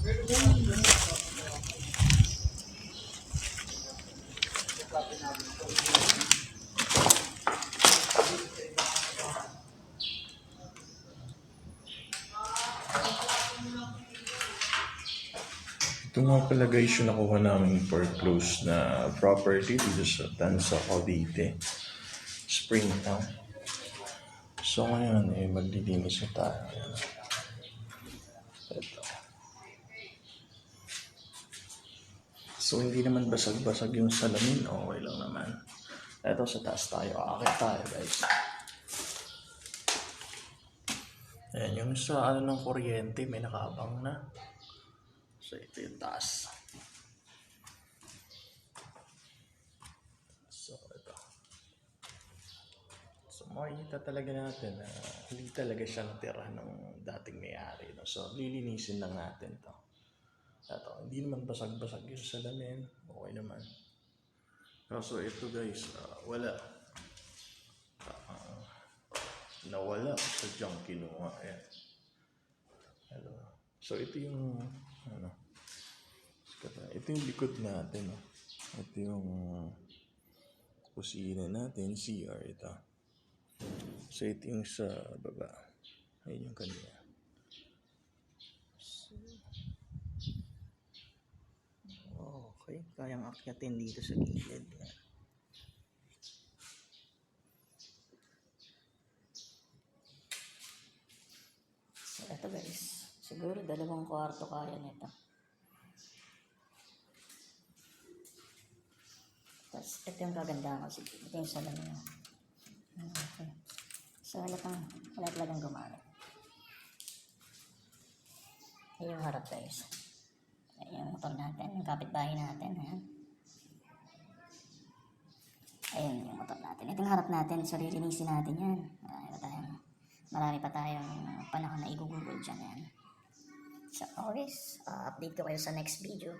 Ito nga pala guys yung nakuha namin foreclosed na property dito sa Tansa, Cavite, Springtown. So ngayon maglilinis na tayo. Ito. So hindi naman basag-basag yung salamin, okay lang naman. Ito sa taas tayo, aakit tayo guys. Ayan, yung sa ng kuryente may nakaabang na. So ito yung taas. So ito. So makikita talaga natin na hindi talaga siya natira ng dating may-ari. No? So lilinisin lang natin to. Ito, hindi naman basag-basag yung salamin. Okay naman. So ito guys, wala. Nawala sa junk kinuha. Ayan. Hello. So ito yung ito yung likod natin. Ito yung kusina natin, CR ito. So ito yung sa baba. Ayun yung kanina. Okay, kayang akyatin dito sa gilid. So ito guys, siguro 2 kwarto kaya nito. Tapos ito yung kagandahan kasi ito yung salamin. Okay. So wala talagang gumamit. Ayun yung harap guys. Ayun yung motor natin, yung kapitbahay natin. Ayun yung motor natin. Ito yung harap natin, so lilinisin natin yan. Marami pa tayong panahon na i-google dyan yan. So always, update ko kayo sa next video.